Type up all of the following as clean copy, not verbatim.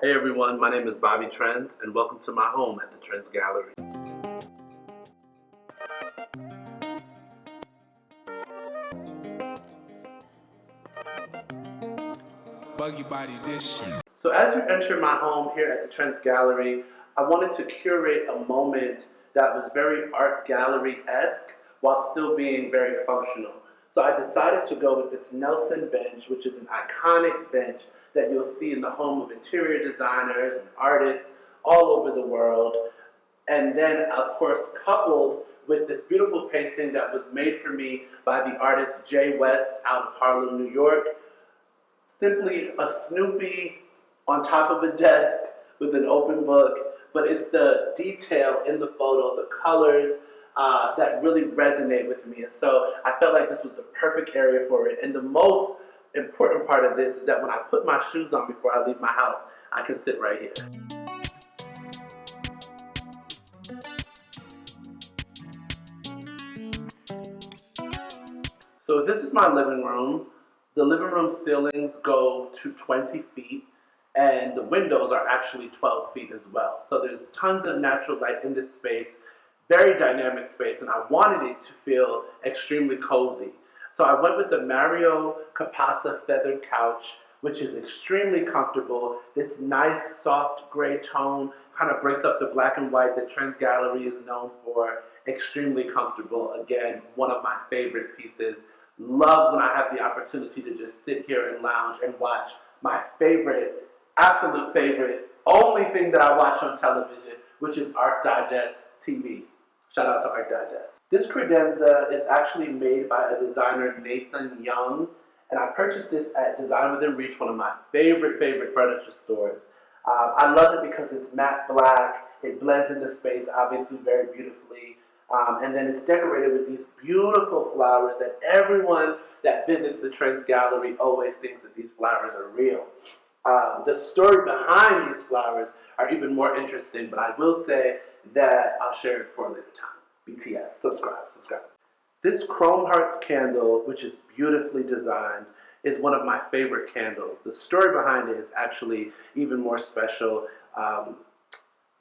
Hey everyone, my name is Bobby Trendz, and welcome to my home at the Trendz Gallery. Buggy body this shit. So as you enter my home here at the Trendz Gallery, I wanted to curate a moment that was very art gallery-esque while still being very functional. So I decided to go with this Nelson bench, which is an iconic bench that you'll see in the home of interior designers and artists all over the world. And then, of course, coupled with this beautiful painting that was made for me by the artist Jay West out of Harlem, New York. Simply a Snoopy on top of a desk with an open book, but it's the detail in the photo, the colors that really resonate with me. And so I felt like this was the perfect area for it. And the most important part of this is that when I put my shoes on before I leave my house, I can sit right here. So this is my living room. The living room ceilings go to 20 feet, and the windows are actually 12 feet as well. So there's tons of natural light in this space, very dynamic space, and I wanted it to feel extremely cozy. So I went with the Mario Capasa feathered couch, which is extremely comfortable. This nice, soft gray tone kind of breaks up the black and white that Trendz Gallery is known for. Extremely comfortable. Again, one of my favorite pieces. Love when I have the opportunity to just sit here and lounge and watch my favorite, absolute favorite, only thing that I watch on television, which is Art Digest TV. Shout out to Art Digest. This credenza is actually made by a designer, Nathan Young, and I purchased this at Design Within Reach, one of my favorite furniture stores. I love it because it's matte black, it blends into space obviously very beautifully. And then it's decorated with these beautiful flowers that everyone that visits the Trendz Gallery always thinks that these flowers are real. The story behind these flowers are even more interesting, but I will say that I'll share it for a later time. BTS, subscribe. This Chrome Hearts candle, which is beautifully designed, is one of my favorite candles. The story behind it is actually even more special.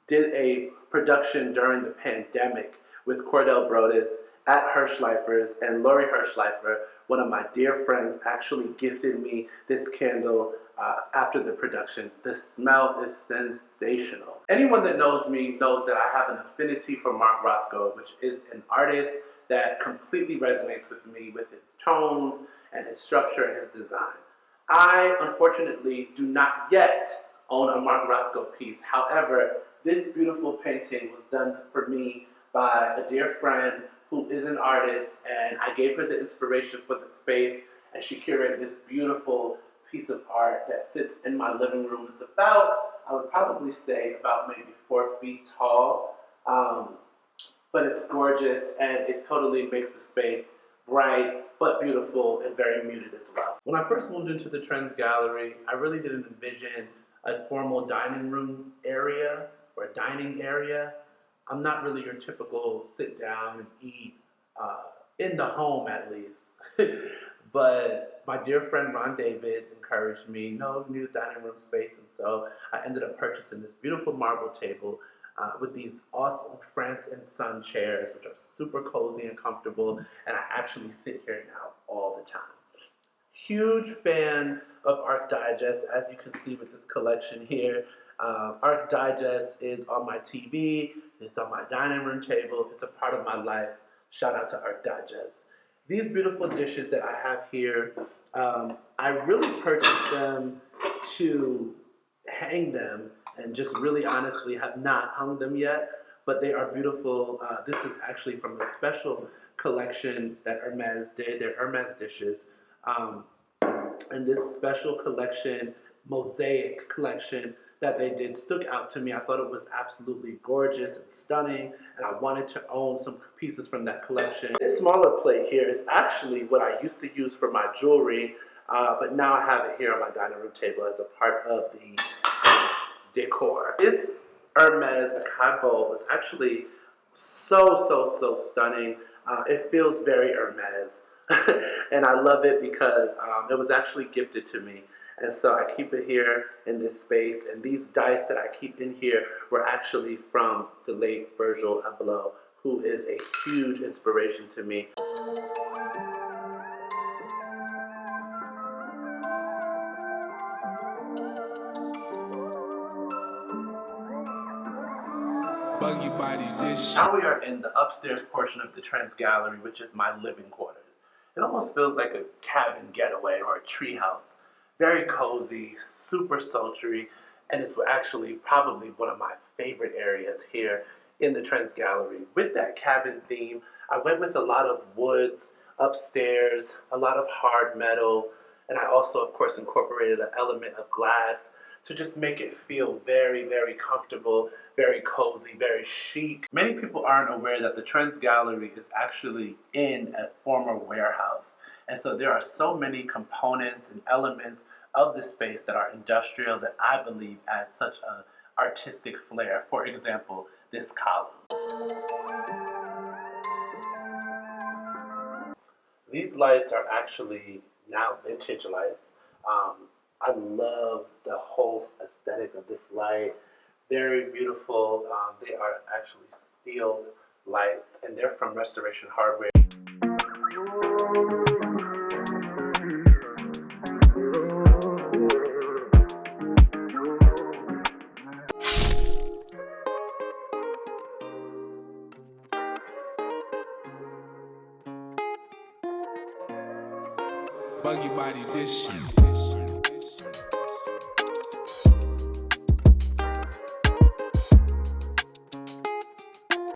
Did a production during the pandemic with Cordell Brodus at Hirschleifer's, and Lori Hirschleifer, one of my dear friends, actually gifted me this candle after the production. The smell is sensational. Anyone that knows me knows that I have an affinity for Mark Rothko, which is an artist that completely resonates with me with his tones and his structure and his design. I, unfortunately, do not yet own a Mark Rothko piece. However, this beautiful painting was done for me by a dear friend who is an artist, and I gave her the inspiration for the space, and she curated this beautiful piece of art that sits in my living room. It's about, I would probably say, about maybe 4 feet tall, but it's gorgeous, and it totally makes the space bright, but beautiful, and very muted as well. When I first moved into the Trendz Gallery, I really didn't envision a formal dining room area or a dining area. I'm not really your typical sit down and eat in the home, at least. But my dear friend Ron David encouraged me, no, you need a dining room space. And so I ended up purchasing this beautiful marble table with these awesome France and Son chairs, which are super cozy and comfortable. And I actually sit here now all the time. Huge fan of Art Digest, as you can see with this collection here. Art Digest is on my TV, it's on my dining room table, it's a part of my life. Shout out to Art Digest. These beautiful dishes that I have here, I really purchased them to hang them, and just really honestly have not hung them yet, but they are beautiful. This is actually from a special collection that Hermes did. They're Hermes dishes. And this special collection, mosaic collection that they did, stuck out to me. I thought it was absolutely gorgeous and stunning, and I wanted to own some pieces from that collection. This smaller plate here is actually what I used to use for my jewelry, but now I have it here on my dining room table as a part of the decor. This Hermes Acai bowl is actually so stunning. It feels very Hermes. And I love it because it was actually gifted to me. And so I keep it here in this space. And these dice that I keep in here were actually from the late Virgil Abloh, who is a huge inspiration to me. Buggy body dish. Now we are in the upstairs portion of the Trendz gallery, which is my living quarters. It almost feels like a cabin getaway or a treehouse. Very cozy, super sultry, and it's actually probably one of my favorite areas here in the Trendz gallery. With that cabin theme, I went with a lot of woods upstairs, a lot of hard metal, and I also, of course, incorporated an element of glass to just make it feel very, very comfortable, very cozy, very chic. Many people aren't aware that the Trendz Gallery is actually in a former warehouse. And so there are so many components and elements of the space that are industrial that I believe add such an artistic flair. For example, this column. These lights are actually now vintage lights. I love the whole aesthetic of this light. Very beautiful. They are actually steel lights, and they're from Restoration Hardware. Buggy body dish.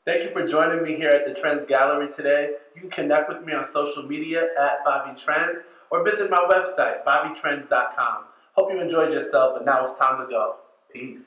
Thank you for joining me here at the Trendz Gallery today. You can connect with me on social media at Bobby Trendz or visit my website, bobbytrendz.com. Hope you enjoyed yourself, but now it's time to go. Peace.